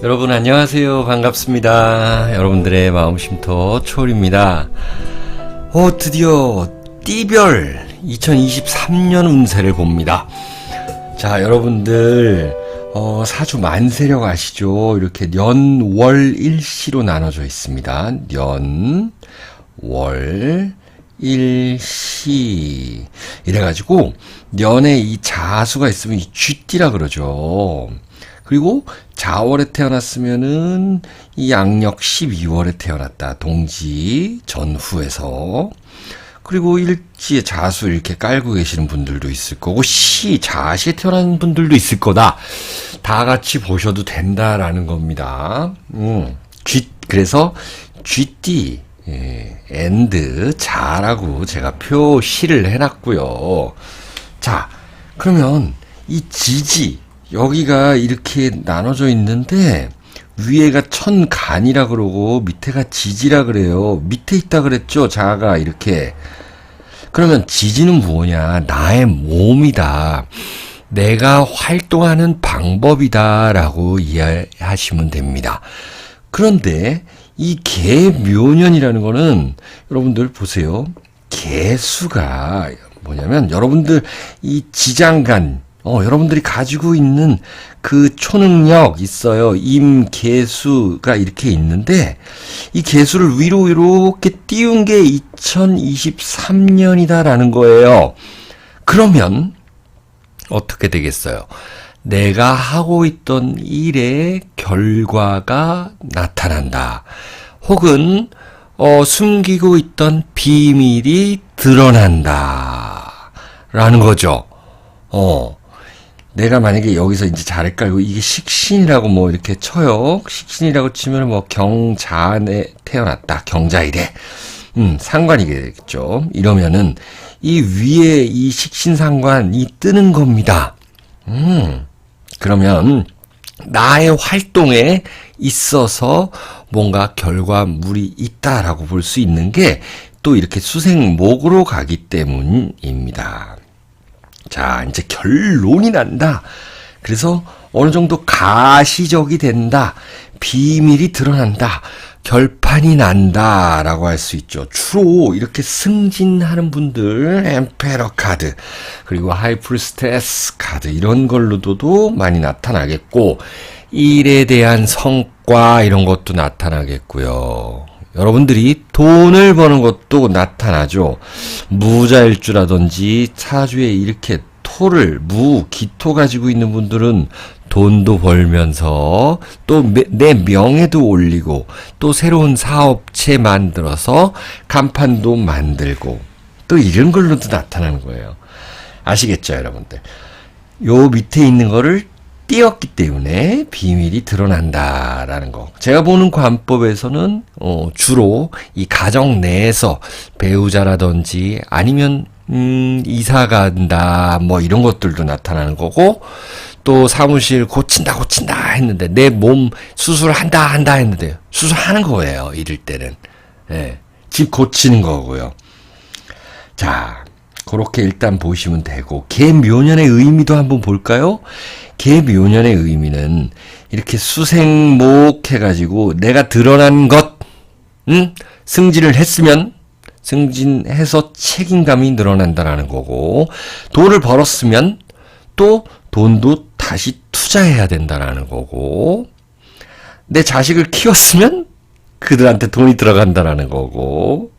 여러분 안녕하세요. 반갑습니다. 여러분들의 마음 쉼터 초월입니다. 드디어 띠별 2023년 운세를 봅니다. 자, 여러분들 사주 만세력 아시죠? 이렇게 년, 월, 일시로 나눠져 있습니다. 년, 월, 일시 이래가지고 년에 이 자수가 있으면 이 쥐띠라 그러죠. 그리고 자월에 태어났으면은 이 양력 12월에 태어났다. 동지 전후에서. 그리고 일지에 자수 이렇게 깔고 계시는 분들도 있을 거고 자시에 태어난 분들도 있을 거다. 다 같이 보셔도 된다라는 겁니다. 그래서 쥐띠 엔드 자라고 제가 표시를 해놨고요. 자, 그러면 이 지지 여기가 이렇게 나눠져 있는데 위에가 천간이라 그러고 밑에가 지지라 그래요. 밑에 있다 그랬죠. 자가 이렇게. 그러면 지지는 뭐냐? 나의 몸이다. 내가 활동하는 방법이다 라고 이해하시면 됩니다. 그런데 이 개묘년이라는 거는 여러분들 보세요. 개수가 뭐냐면 여러분들 이 지장간 여러분들이 가지고 있는 그 초능력 있어요. 임계수가 이렇게 있는데 이 계수를 위로 이렇게 띄운 게 2023년이다라는 거예요. 그러면 어떻게 되겠어요? 내가 하고 있던 일의 결과가 나타난다. 혹은 숨기고 있던 비밀이 드러난다. 라는 거죠. 내가 만약에 여기서 이제 자를 깔고 이게 식신이라고 뭐 이렇게 쳐요. 식신이라고 치면 뭐 경자에 태어났다. 경자일에. 상관이게 되겠죠. 이러면은 이 위에 이 식신상관이 뜨는 겁니다. 그러면 나의 활동에 있어서 뭔가 결과물이 있다라고 볼 수 있는 게 또 이렇게 수생목으로 가기 때문입니다. 자, 이제 결론이 난다. 그래서 어느 정도 가시적이 된다. 비밀이 드러난다. 결판이 난다. 라고 할 수 있죠. 주로 이렇게 승진하는 분들, 엠페러 카드, 그리고 하이프리스테스 카드, 이런 걸로도 많이 나타나겠고, 일에 대한 성과, 이런 것도 나타나겠고요. 여러분들이 돈을 버는 것도 나타나죠. 무자일주라든지 사주에 이렇게 기토 가지고 있는 분들은 돈도 벌면서 또 내 명예도 올리고 또 새로운 사업체 만들어서 간판도 만들고 또 이런 걸로도 나타나는 거예요. 아시겠죠, 여러분들? 요 밑에 있는 거를 띄었기 때문에 비밀이 드러난다라는 거. 제가 보는 관법에서는 주로 이 가정 내에서 배우자라든지 아니면 이사 간다 뭐 이런 것들도 나타나는 거고 또 사무실 고친다 했는데 내 몸 수술한다 했는데 수술하는 거예요. 이럴 때는. 예. 집 고치는 거고요. 자, 그렇게 일단 보시면 되고 개묘년의 의미도 한번 볼까요? 개묘년의 의미는 이렇게 수생목 해가지고 내가 드러난 것, 승진을 했으면 승진해서 책임감이 늘어난다라는 거고 돈을 벌었으면 또 돈도 다시 투자해야 된다라는 거고 내 자식을 키웠으면 그들한테 돈이 들어간다라는 거고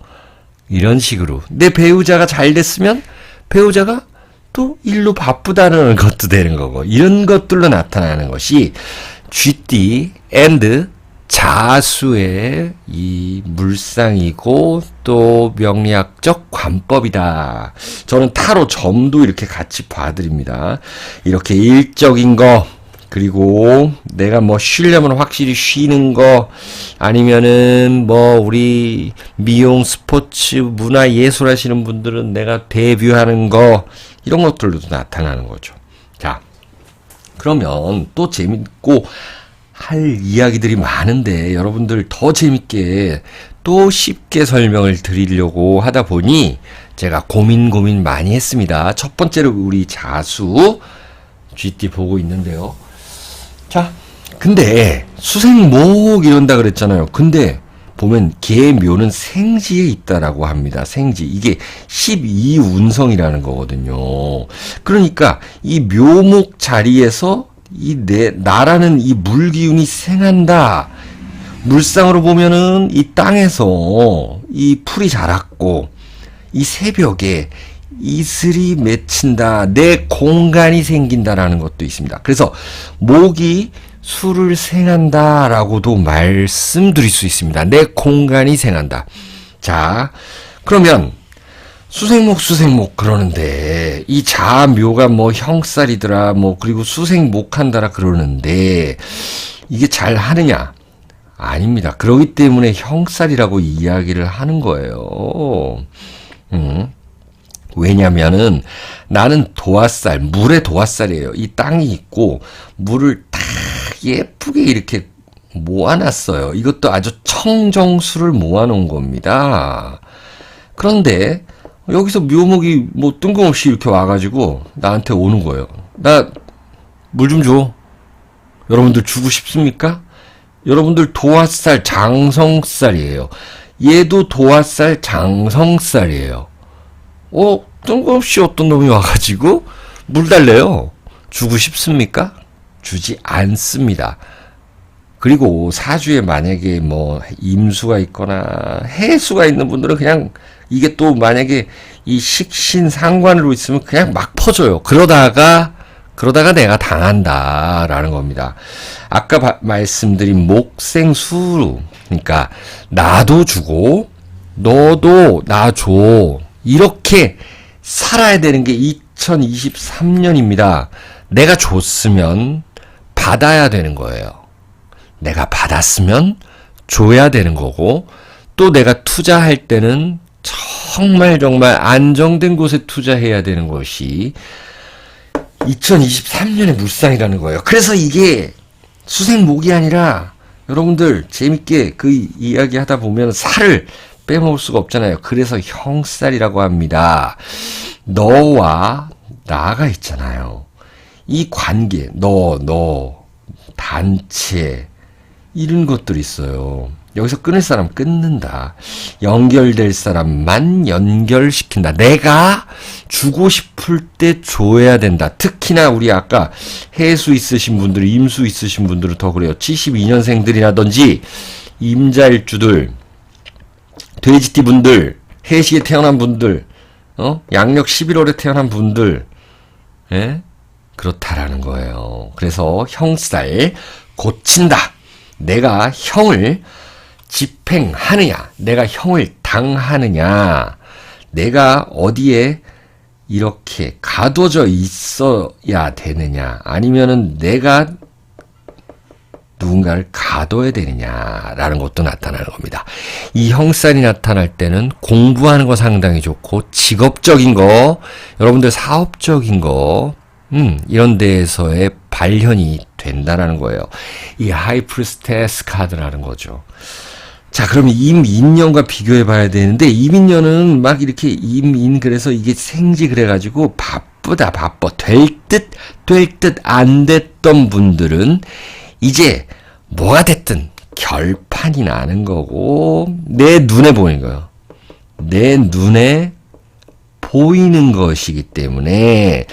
이런 식으로 내 배우자가 잘 됐으면 배우자가 또 일로 바쁘다는 것도 되는 거고 이런 것들로 나타나는 것이 쥐띠 앤드 자수의 이 물상이고 또 명리학적 관법이다. 저는 타로 점도 이렇게 같이 봐드립니다. 이렇게 일적인 거 그리고 내가 뭐 쉬려면 확실히 쉬는 거 아니면은 뭐 우리 미용 스포츠 문화 예술 하시는 분들은 내가 데뷔하는 거 이런 것들로도 나타나는 거죠. 자, 그러면 또 재밌고 할 이야기들이 많은데 여러분들 더 재밌게 또 쉽게 설명을 드리려고 하다 보니 제가 고민 많이 했습니다. 첫 번째로 우리 자수 GT 보고 있는데요. 자, 근데 수생목 이런다 그랬잖아요. 근데 보면 계묘는 생지에 있다라고 합니다. 생지. 이게 12운성이라는 거거든요. 그러니까 이 묘목 자리에서 나라는 이 물기운이 생한다. 물상으로 보면은 이 땅에서 이 풀이 자랐고 이 새벽에 이슬이 맺힌다. 내 공간이 생긴다라는 것도 있습니다. 그래서 목이 수를 생한다라고도 말씀드릴 수 있습니다. 내 공간이 생한다. 자, 그러면 수생목 그러는데 이 자묘가 뭐 형살이더라 뭐 그리고 수생목한다라 그러는데 이게 잘 하느냐? 아닙니다. 그러기 때문에 형살이라고 이야기를 하는 거예요. 왜냐면은 나는 도화살, 물의 도화살이에요. 이 땅이 있고 물을 딱 예쁘게 이렇게 모아놨어요. 이것도 아주 청정수를 모아놓은 겁니다. 그런데 여기서 묘목이 뭐 뜬금없이 이렇게 와가지고 나한테 오는 거예요. 나 물 좀 줘. 여러분들 주고 싶습니까? 여러분들 도화살 장성살이에요. 얘도 도화살 장성살이에요. 뜬금없이 어떤 놈이 와가지고 물 달래요. 주고 싶습니까? 주지 않습니다. 그리고 사주에 만약에 뭐 임수가 있거나 해수가 있는 분들은 그냥 이게 또 만약에 이 식신 상관으로 있으면 그냥 막 퍼져요. 그러다가 내가 당한다라는 겁니다. 아까 말씀드린 목생수, 그러니까 나도 주고 너도 나 줘. 이렇게 살아야 되는 게 2023년입니다. 내가 줬으면 받아야 되는 거예요. 내가 받았으면 줘야 되는 거고, 또 내가 투자할 때는 정말 안정된 곳에 투자해야 되는 것이 2023년의 물상이라는 거예요. 그래서 이게 수생목이 아니라 여러분들 재밌게 그 이야기 하다 보면 살을 빼먹을 수가 없잖아요. 그래서 형살이라고 합니다. 너와 나가 있잖아요. 이 관계, 너, 단체, 이런 것들이 있어요. 여기서 끊을 사람 끊는다. 연결될 사람만 연결시킨다. 내가 주고 싶을 때 줘야 된다. 특히나 우리 아까 해수 있으신 분들, 임수 있으신 분들은 더 그래요. 72년생들이라든지 임자일주들, 돼지띠 분들, 해시에 태어난 분들, 양력 11월에 태어난 분들, 예? 그렇다라는 거예요. 그래서 형살 고친다. 내가 형을 집행하느냐, 내가 형을 당하느냐, 내가 어디에 이렇게 가둬져 있어야 되느냐, 아니면은 내가 누군가를 가둬야 되느냐라는 것도 나타나는 겁니다. 이 형살이 나타날 때는 공부하는 거 상당히 좋고, 직업적인 거, 여러분들 사업적인 거, 이런 데에서의 발현이 된다라는 거예요. 이 하이프리스테스 카드라는 거죠. 자, 그럼 임인년과 비교해 봐야 되는데, 임인년은 막 이렇게 그래서 이게 생지 그래가지고 바빠. 될 듯 안 됐던 분들은 이제 뭐가 됐든 결판이 나는 거고, 내 눈에 보이는 거예요. 내 눈에 보이는 것이기 때문에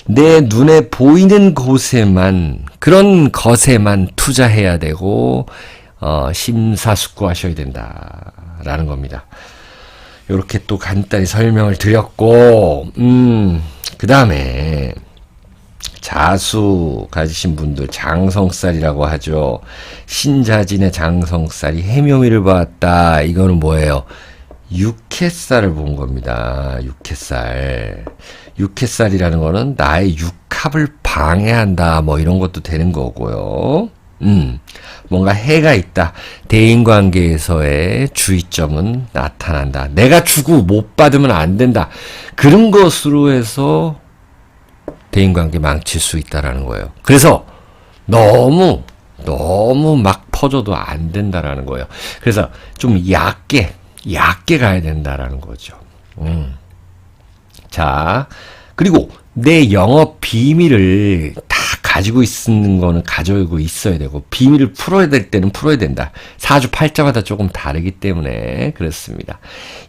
내 눈에 보이는 곳에만, 그런 것에만 투자해야 되고, 심사숙고하셔야 된다라는 겁니다. 이렇게 또 간단히 설명을 드렸고, 그 다음에 자수 가지신 분들, 장성살이라고 하죠. 신자진의 장성살이 해묘미를 봤다. 이거는 뭐예요? 육해살을 본 겁니다. 육해살이라는 거는 나의 육합을 방해한다. 뭐 이런 것도 되는 거고요. 뭔가 해가 있다. 대인관계에서의 주의점은 나타난다. 내가 주고 못 받으면 안 된다. 그런 것으로 해서 대인관계 망칠 수 있다라는 거예요. 그래서 너무 막 퍼져도 안 된다라는 거예요. 그래서 좀 얕게 가야 된다라는 거죠. 자, 그리고 내 영업 비밀을 다 가지고 있는 거는 가지고 있어야 되고, 비밀을 풀어야 될 때는 풀어야 된다. 사주팔자마다 조금 다르기 때문에 그렇습니다.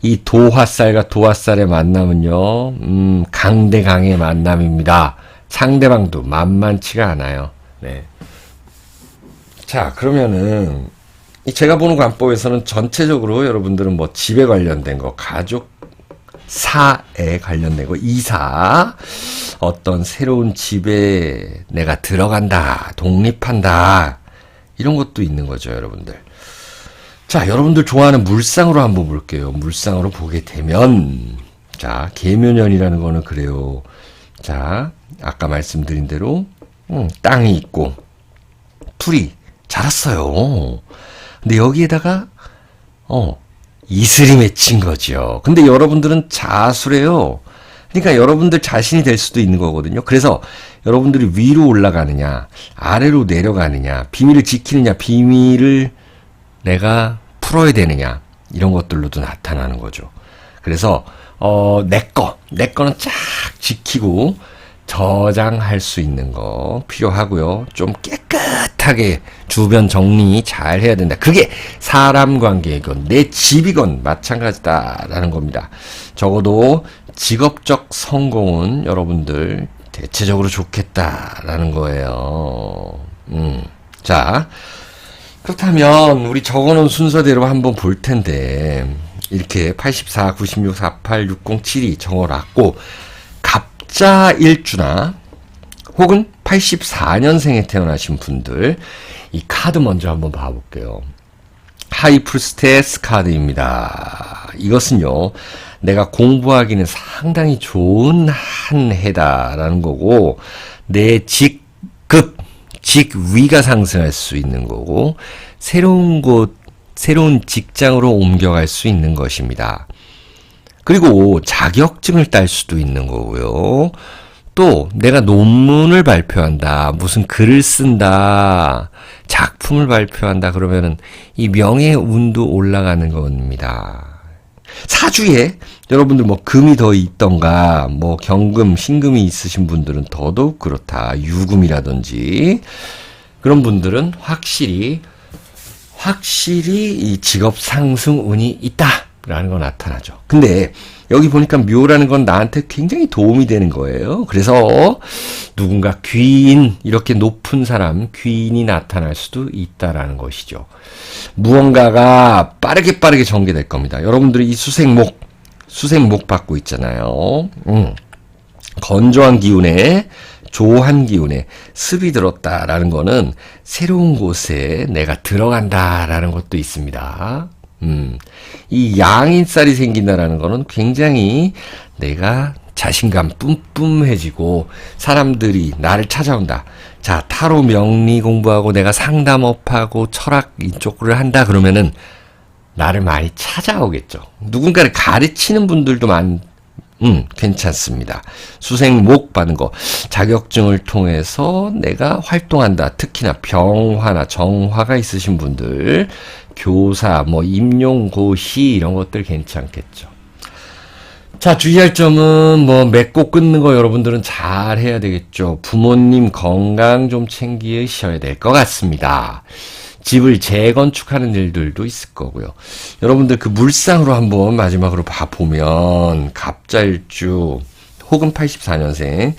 이 도화살과 도화살의 만남은요, 강대강의 만남입니다. 상대방도 만만치가 않아요. 네. 자, 그러면은, 제가 보는 관법에서는 전체적으로 여러분들은 뭐 집에 관련된 거, 가족, 사에 관련된 거, 이사, 어떤 새로운 집에 내가 들어간다, 독립한다, 이런 것도 있는 거죠, 여러분들. 자, 여러분들 좋아하는 물상으로 한번 볼게요. 물상으로 보게 되면, 자, 계묘년이라는 거는 그래요. 자, 아까 말씀드린 대로, 땅이 있고, 풀이 자랐어요. 근데 여기에다가, 이슬이 맺힌 거죠. 근데 여러분들은 자수래요. 그러니까 여러분들 자신이 될 수도 있는 거거든요. 그래서 여러분들이 위로 올라가느냐, 아래로 내려가느냐, 비밀을 지키느냐, 비밀을 내가 풀어야 되느냐, 이런 것들로도 나타나는 거죠. 그래서, 내 거는 쫙 지키고 저장할 수 있는 거 필요하고요. 좀 깨끗하게 주변 정리 잘 해야 된다. 그게 사람 관계이건 내 집이건 마찬가지다라는 겁니다. 적어도 직업적 성공은 여러분들 대체적으로 좋겠다라는 거예요. 자, 그렇다면 우리 적어놓은 순서대로 한번 볼 텐데, 이렇게 84, 96, 48, 60, 72 적어놨고, 갑자 일주나 혹은 84년생에 태어나신 분들, 이 카드 먼저 한번 봐볼게요. 하이프리스테스 카드입니다. 이것은요, 내가 공부하기는 상당히 좋은 한 해다라는 거고, 내 직급, 직위가 상승할 수 있는 거고, 새로운 곳, 새로운 직장으로 옮겨갈 수 있는 것입니다. 그리고 자격증을 딸 수도 있는 거고요. 또 내가 논문을 발표한다, 무슨 글을 쓴다, 작품을 발표한다 그러면은 이 명예운도 올라가는 겁니다. 사주에 여러분들 뭐 금이 더 있던가, 뭐 경금, 신금이 있으신 분들은 더더욱 그렇다. 유금이라든지 그런 분들은 확실히 이 직업 상승 운이 있다라는 거 나타나죠. 근데 여기 보니까 묘라는 건 나한테 굉장히 도움이 되는 거예요. 그래서 누군가 귀인, 이렇게 높은 사람, 귀인이 나타날 수도 있다라는 것이죠. 무언가가 빠르게 전개될 겁니다. 여러분들이 이 수생목 받고 있잖아요. 건조한 기운에, 조한 기운에 습이 들었다라는 거는 새로운 곳에 내가 들어간다라는 것도 있습니다. 이 양인살이 생긴다라는 거는 굉장히 내가 자신감 뿜뿜해지고 사람들이 나를 찾아온다. 자, 타로 명리 공부하고 내가 상담업하고 철학 이쪽을 한다 그러면은 나를 많이 찾아오겠죠. 누군가를 가르치는 분들도 괜찮습니다. 수생목 받은 거, 자격증을 통해서 내가 활동한다. 특히나 병화나 정화가 있으신 분들, 교사, 뭐 임용고시 이런 것들 괜찮겠죠. 자, 주의할 점은 뭐 맺고 끊는 거 여러분들은 잘 해야 되겠죠. 부모님 건강 좀 챙기셔야 될 것 같습니다. 집을 재건축하는 일들도 있을 거고요. 여러분들 그 물상으로 한번 마지막으로 봐보면 갑자일주 혹은 84년생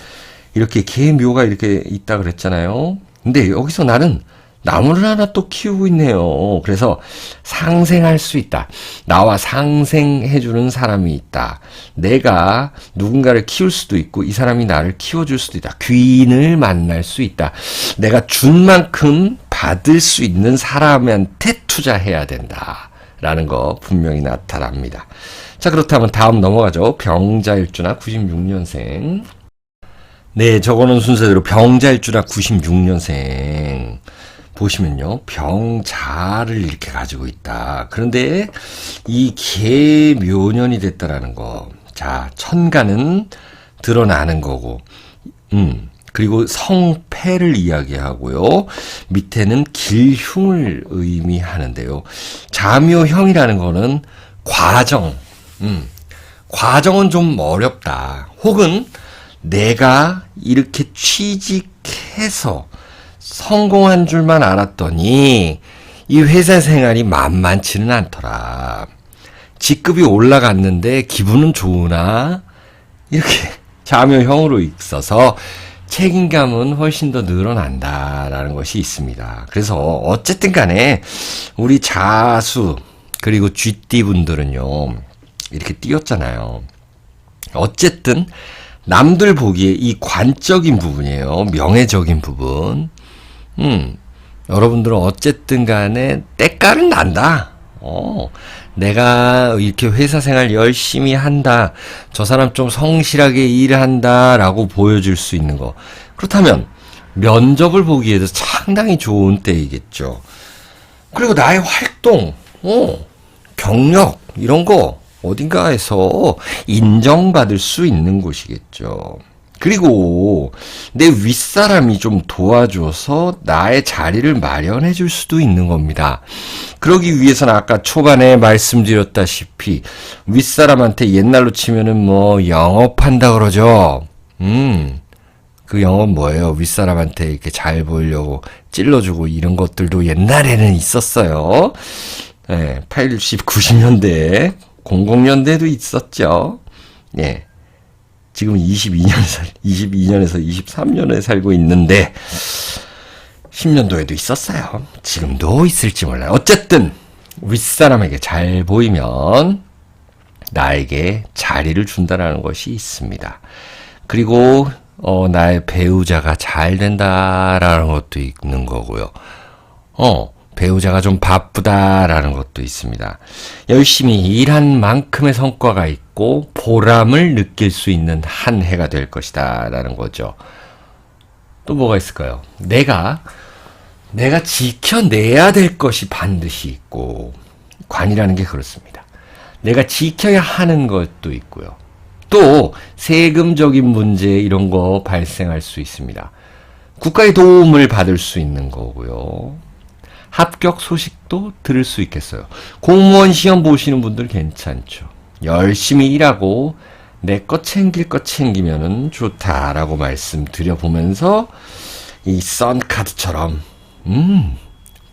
이렇게 계묘가 이렇게 있다 그랬잖아요. 근데 여기서 나는 나무를 하나 또 키우고 있네요. 그래서 상생할 수 있다. 나와 상생해주는 사람이 있다. 내가 누군가를 키울 수도 있고 이 사람이 나를 키워줄 수도 있다. 귀인을 만날 수 있다. 내가 준 만큼 받을 수 있는 사람한테 투자해야 된다. 라는 거 분명히 나타납니다. 자, 그렇다면 다음 넘어가죠. 병자일주나 96년생. 네, 적어놓은 순서대로 병자일주나 96년생. 보시면요, 병자를 이렇게 가지고 있다. 그런데 이 계묘년이 됐다라는 거. 자, 천간은 드러나는 거고, 그리고 성패를 이야기하고요. 밑에는 길흉을 의미하는데요. 자묘형이라는 거는 과정은 좀 어렵다. 혹은 내가 이렇게 취직해서 성공한 줄만 알았더니 이 회사 생활이 만만치는 않더라. 직급이 올라갔는데 기분은 좋으나 이렇게 자묘형으로 있어서 책임감은 훨씬 더 늘어난다라는 것이 있습니다. 그래서 어쨌든 간에 우리 자수 그리고 쥐띠 분들은요 이렇게 띄었잖아요. 어쨌든 남들 보기에 이 관적인 부분이에요. 명예적인 부분. 여러분들은 어쨌든 간에 때깔은 난다. 내가 이렇게 회사 생활 열심히 한다. 저 사람 좀 성실하게 일한다. 라고 보여줄 수 있는 거. 그렇다면 면접을 보기에도 상당히 좋은 때이겠죠. 그리고 나의 활동, 경력 이런 거 어딘가에서 인정받을 수 있는 곳이겠죠. 그리고 내 윗사람이 좀 도와줘서 나의 자리를 마련해 줄 수도 있는 겁니다. 그러기 위해서는 아까 초반에 말씀드렸다시피 윗사람한테 옛날로 치면은 뭐 영업한다 그러죠. 그 영업 뭐예요? 윗사람한테 이렇게 잘 보이려고 찔러주고 이런 것들도 옛날에는 있었어요. 네, 80, 90년대, 00년대도 있었죠. 네. 지금 22년에서 23년에 살고 있는데 10년도에도 있었어요. 지금도 있을지 몰라요. 어쨌든 윗사람에게 잘 보이면 나에게 자리를 준다라는 것이 있습니다. 그리고 나의 배우자가 잘 된다라는 것도 있는 거고요. 배우자가 좀 바쁘다라는 것도 있습니다. 열심히 일한 만큼의 성과가 있고 보람을 느낄 수 있는 한 해가 될 것이다 라는 거죠. 또 뭐가 있을까요? 내가 지켜내야 될 것이 반드시 있고 관이라는 게 그렇습니다. 내가 지켜야 하는 것도 있고요. 또 세금적인 문제 이런 거 발생할 수 있습니다. 국가의 도움을 받을 수 있는 거고요. 합격 소식도 들을 수 있겠어요. 공무원 시험 보시는 분들 괜찮죠. 열심히 일하고 내 것 챙길 것 챙기면은 좋다라고 말씀드려보면서 이 썬카드처럼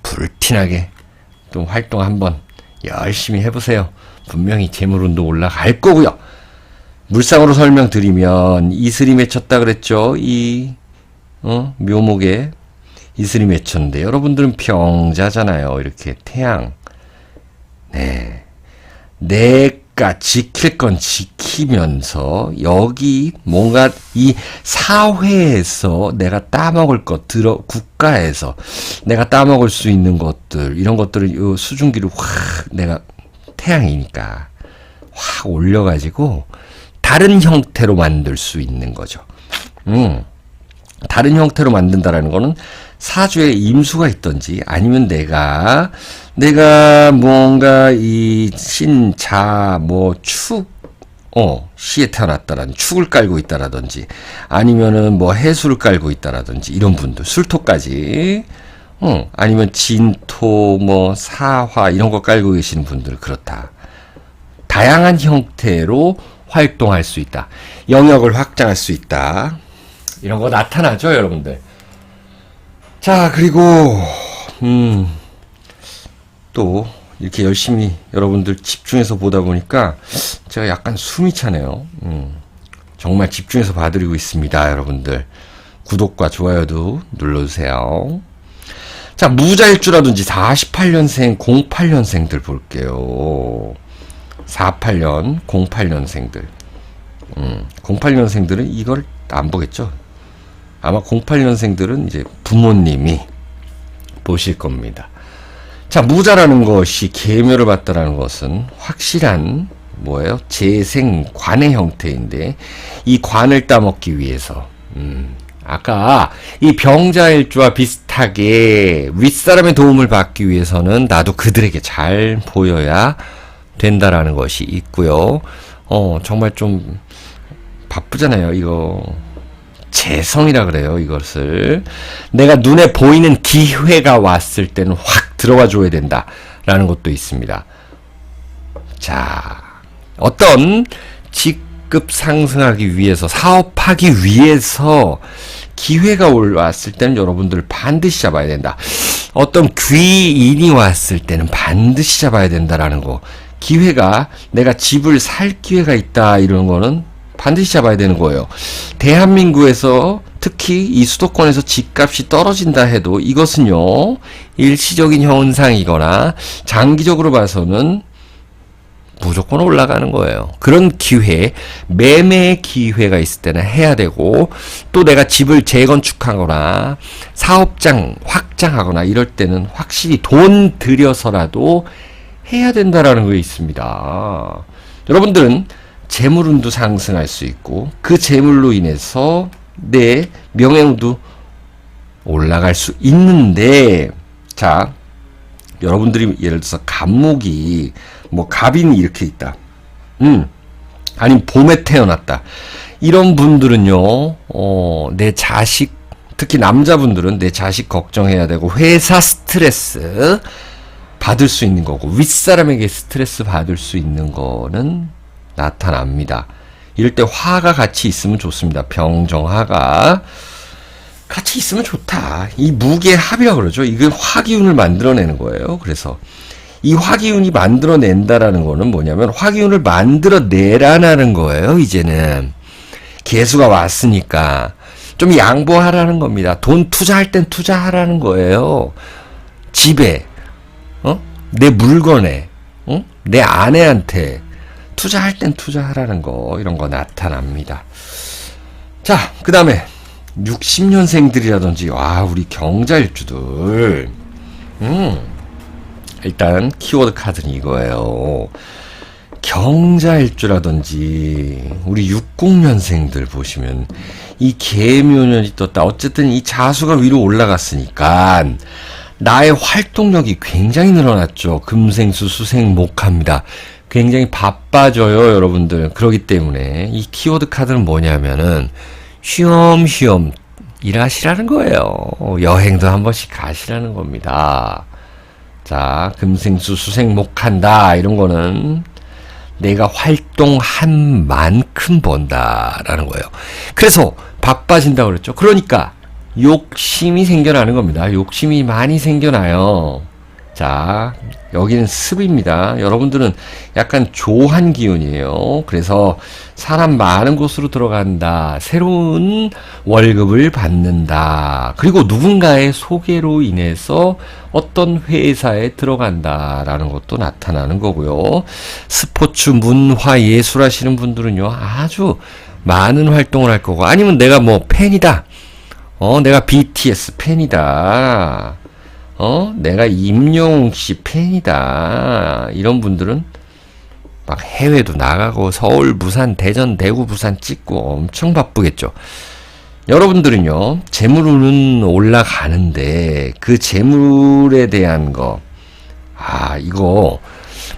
불티나게 또 활동 한번 열심히 해보세요. 분명히 재물운도 올라갈 거고요. 물상으로 설명드리면 이슬이 맺혔다 그랬죠. 이 묘목에 이슬이 맺혔는데 여러분들은 병자잖아요. 이렇게 태양. 네. 내가 지킬 건 지키면서 여기 뭔가 이 사회에서 내가 따먹을 것, 국가에서 내가 따먹을 수 있는 것들, 이런 것들을 요 수증기를 확 내가 태양이니까 확 올려가지고 다른 형태로 만들 수 있는 거죠. 다른 형태로 만든다라는 거는 사주에 임수가 있든지 아니면 내가 뭔가 이 신자 시에 태어났다라는 축을 깔고 있다라든지 아니면은 뭐 해수를 깔고 있다라든지 이런 분들 술토까지 아니면 진토 사화 이런 거 깔고 계시는 분들 그렇다. 다양한 형태로 활동할 수 있다. 영역을 확장할 수 있다. 이런 거 나타나죠, 여러분들. 자, 그리고 또 이렇게 열심히 여러분들 집중해서 보다 보니까 제가 약간 숨이 차네요. 정말 집중해서 봐드리고 있습니다, 여러분들. 구독과 좋아요도 눌러주세요. 자, 무자일주라든지 48년생, 08년생들 볼게요. 48년, 08년생들. 08년생들은 이걸 안 보겠죠? 아마 08년생들은 이제 부모님이 보실 겁니다. 자, 무자라는 것이 계묘를 받다라는 것은 확실한 뭐예요? 재생관의 형태인데 이 관을 따먹기 위해서 아까 이 병자일주와 비슷하게 윗사람의 도움을 받기 위해서는 나도 그들에게 잘 보여야 된다라는 것이 있고요. 정말 좀 바쁘잖아요, 이거. 재성이라 그래요, 이것을. 내가 눈에 보이는 기회가 왔을 때는 확 들어와 줘야 된다라는 것도 있습니다. 자, 어떤 직급 직급 상승하기 위해서, 사업하기 위해서 기회가 올라왔을 때는 여러분들 반드시 잡아야 된다. 어떤 귀인이 왔을 때는 반드시 잡아야 된다라는 거. 기회가, 내가 집을 살 기회가 있다 이런 거는 반드시 잡아야 되는 거예요. 대한민국에서 특히 이 수도권에서 집값이 떨어진다 해도 이것은요, 일시적인 현상이거나 장기적으로 봐서는 무조건 올라가는 거예요. 그런 기회, 매매의 기회가 있을 때는 해야 되고, 또 내가 집을 재건축하거나 사업장 확장하거나 이럴 때는 확실히 돈 들여서라도 해야 된다라는 게 있습니다. 여러분들은 재물운도 상승할 수 있고, 그 재물로 인해서 내 명예운도 올라갈 수 있는데, 자, 여러분들이 예를 들어서 갑목이 뭐 갑인이 이렇게 있다. 아니면 봄에 태어났다. 이런 분들은요, 내 자식, 특히 남자분들은 내 자식 걱정해야 되고, 회사 스트레스 받을 수 있는 거고, 윗사람에게 스트레스 받을 수 있는 거는 나타납니다. 이럴 때 화가 같이 있으면 좋습니다. 병정화가 같이 있으면 좋다. 이 무게의 합이라고 그러죠. 이게 화기운을 만들어내는 거예요. 그래서 이 화기운이 만들어낸다라는 거는 뭐냐면, 화기운을 만들어내라는 거예요. 이제는 개수가 왔으니까 좀 양보하라는 겁니다. 돈 투자할 땐 투자하라는 거예요. 집에, 내 물건에, 내 아내한테 투자할 땐 투자하라는 거, 이런 거 나타납니다. 자, 그 다음에 60년생들이라든지 우리 경자일주들, 일단 키워드 카드는 이거예요. 경자일주라든지 우리 60년생들 보시면 이 계묘년이 떴다. 어쨌든 이 자수가 위로 올라갔으니까 나의 활동력이 굉장히 늘어났죠. 금생수 수생 목합니다. 굉장히 바빠져요, 여러분들. 그렇기 때문에 이 키워드 카드는 뭐냐면은 쉬엄쉬엄 일하시라는 거예요. 여행도 한 번씩 가시라는 겁니다. 자, 금생수 수생목한다 이런 거는 내가 활동한 만큼 번다라는 거예요. 그래서 바빠진다고 그랬죠. 그러니까 욕심이 생겨나는 겁니다. 욕심이 많이 생겨나요. 자, 여기는 습입니다. 여러분들은 약간 조한 기운이에요. 그래서 사람 많은 곳으로 들어간다. 새로운 월급을 받는다. 그리고 누군가의 소개로 인해서 어떤 회사에 들어간다라는 것도 나타나는 거고요. 스포츠, 문화, 예술 하시는 분들은요, 아주 많은 활동을 할 거고, 아니면 내가 뭐 팬이다. 내가 BTS 팬이다. 내가 임영웅 씨 팬이다. 이런 분들은 막 해외도 나가고 서울, 부산, 대전, 대구, 부산 찍고 엄청 바쁘겠죠. 여러분들은요, 재물은 올라가는데 그 재물에 대한 거, 이거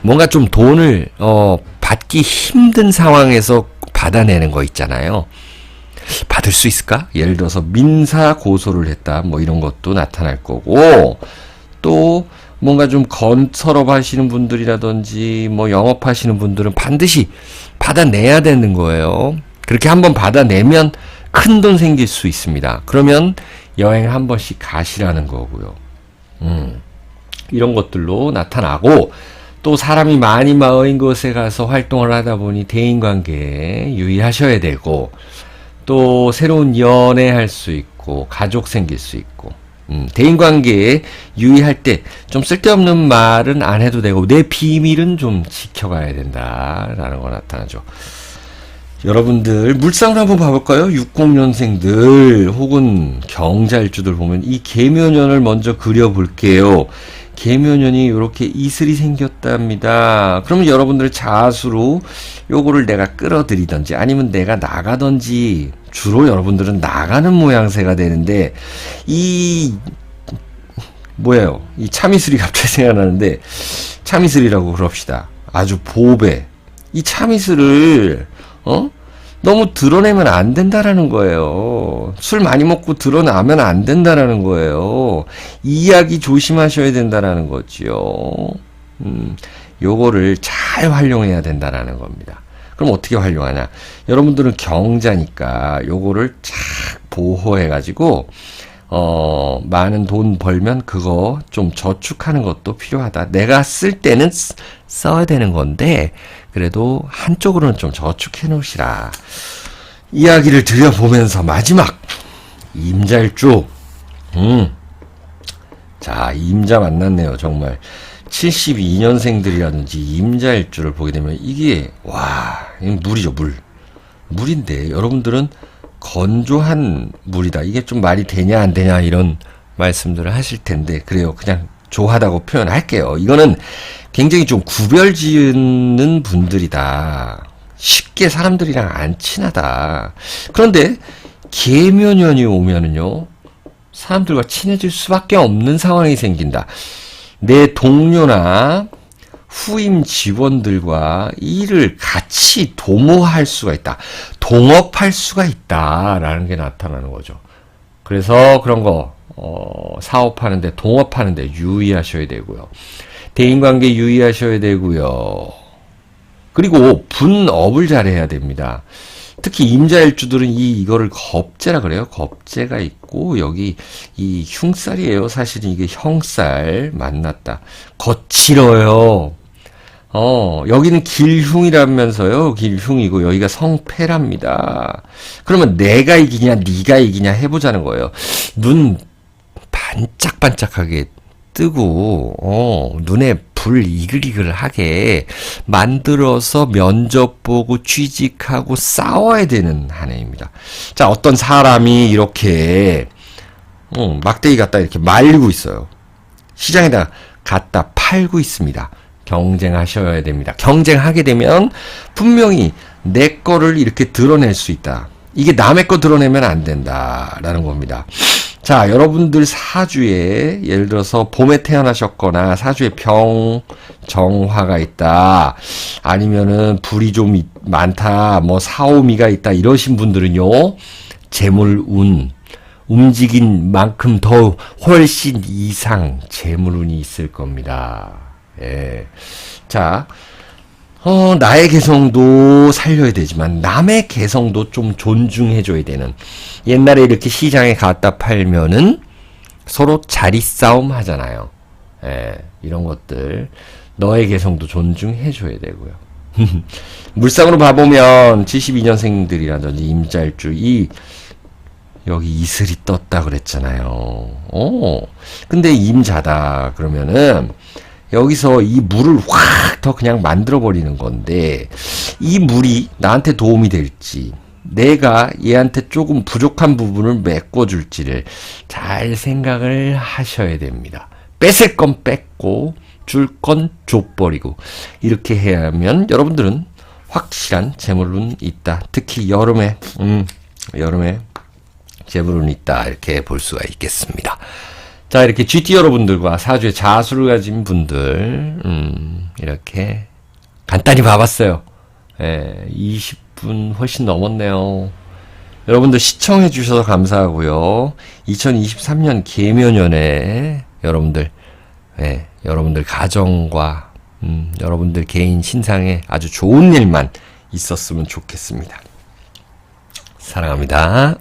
뭔가 좀 돈을 받기 힘든 상황에서 받아내는 거 있잖아요. 받을 수 있을까? 예를 들어서 민사 고소를 했다. 뭐 이런 것도 나타날 거고, 또 뭔가 좀 건설업 하시는 분들이라든지 뭐 영업하시는 분들은 반드시 받아내야 되는 거예요. 그렇게 한번 받아내면 큰 돈 생길 수 있습니다. 그러면 여행 한 번씩 가시라는 거고요. 이런 것들로 나타나고, 또 사람이 많이 모인 곳에 가서 활동을 하다 보니 대인관계에 유의하셔야 되고, 또 새로운 연애할 수 있고 가족 생길 수 있고, 대인관계에 유의할 때 좀 쓸데없는 말은 안 해도 되고 내 비밀은 좀 지켜가야 된다라는 거 나타나죠. 여러분들 물상을 한번 봐볼까요? 60년생들 혹은 경자일주들 보면 이 계묘년을 먼저 그려볼게요. 계묘년이 이렇게 이슬이 생겼답니다. 그러면 여러분들 자수로 요거를 내가 끌어들이든지 아니면 내가 나가든지, 주로 여러분들은 나가는 모양새가 되는데, 이 참이슬이 갑자기 생각나는데, 참이슬이라고 그럽시다. 아주 보배. 이 참이슬을 너무 드러내면 안 된다라는 거예요. 술 많이 먹고 드러나면 안 된다라는 거예요. 이야기 조심하셔야 된다라는 거지요. 요거를 잘 활용해야 된다라는 겁니다. 그럼 어떻게 활용하냐? 여러분들은 경자니까 요거를 착 보호해가지고 많은 돈 벌면 그거 좀 저축하는 것도 필요하다. 내가 쓸 때는 써야 되는 건데 그래도 한쪽으로는 좀 저축해 놓으시라. 이야기를 드려보면서 마지막 임자일주. 자, 임자 만났네요. 정말 72년생들이라든지 임자일주를 보게 되면 이게 이건 물이죠. 물인데 여러분들은 건조한 물이다. 이게 좀 말이 되냐 안 되냐 이런 말씀들을 하실 텐데 그래요. 그냥 조하다고 표현할게요. 이거는 굉장히 좀 구별 지은 분들이다. 쉽게 사람들이랑 안 친하다. 그런데 계묘년이 오면은요, 사람들과 친해질 수밖에 없는 상황이 생긴다. 내 동료나 후임 직원들과 일을 같이 도모할 수가 있다. 동업할 수가 있다라는 게 나타나는 거죠. 그래서 그런 거 사업하는데 동업하는데 유의하셔야 되고요. 대인관계 유의하셔야 되고요. 그리고 분업을 잘해야 됩니다. 특히 임자일주들은 이거를 겁재라 그래요. 겁재가 있고 여기 이 흉살이에요. 사실은 이게 형살 만났다. 거칠어요. 여기는 길흉이라면서요. 길흉이고 여기가 성패랍니다. 그러면 내가 이기냐 네가 이기냐 해보자는 거예요. 눈 반짝반짝하게 뜨고 눈에 불 이글이글하게 만들어서 면접 보고 취직하고 싸워야 되는 한 해입니다. 자, 어떤 사람이 이렇게 막대기 갖다 이렇게 말리고 있어요. 시장에다 갖다 팔고 있습니다. 경쟁하셔야 됩니다. 경쟁하게 되면 분명히 내 거를 이렇게 드러낼 수 있다. 이게 남의 거 드러내면 안 된다라는 겁니다. 자, 여러분들 사주에 예를 들어서 봄에 태어나셨거나 사주에 병, 정화가 있다. 아니면은 불이 좀 많다. 뭐 사오미가 있다. 이러신 분들은요. 재물운 움직인 만큼 더 훨씬 이상 재물운이 있을 겁니다. 예. 자, 나의 개성도 살려야 되지만 남의 개성도 좀 존중해줘야 되는. 옛날에 이렇게 시장에 갖다 팔면은 서로 자리 싸움 하잖아요. 예, 이런 것들 너의 개성도 존중해줘야 되고요. 물상으로 봐보면 72년생들이라든지 임자일주 여기 이슬이 떴다 그랬잖아요. 근데 임자다 그러면은 여기서 이 물을 확 더 그냥 만들어버리는 건데 이 물이 나한테 도움이 될지 내가 얘한테 조금 부족한 부분을 메꿔줄지를 잘 생각을 하셔야 됩니다. 뺏을 건 뺏고 줄 건 줘버리고 이렇게 해야 하면 여러분들은 확실한 재물운 있다. 특히 여름에 재물운 있다 이렇게 볼 수가 있겠습니다. 자, 이렇게 GT 여러분들과 사주에 자수를 가진 분들, 이렇게 간단히 봐봤어요. 예, 20분 훨씬 넘었네요. 여러분들 시청해 주셔서 감사하고요. 2023년 계묘년에 여러분들 가정과, 여러분들 개인 신상에 아주 좋은 일만 있었으면 좋겠습니다. 사랑합니다.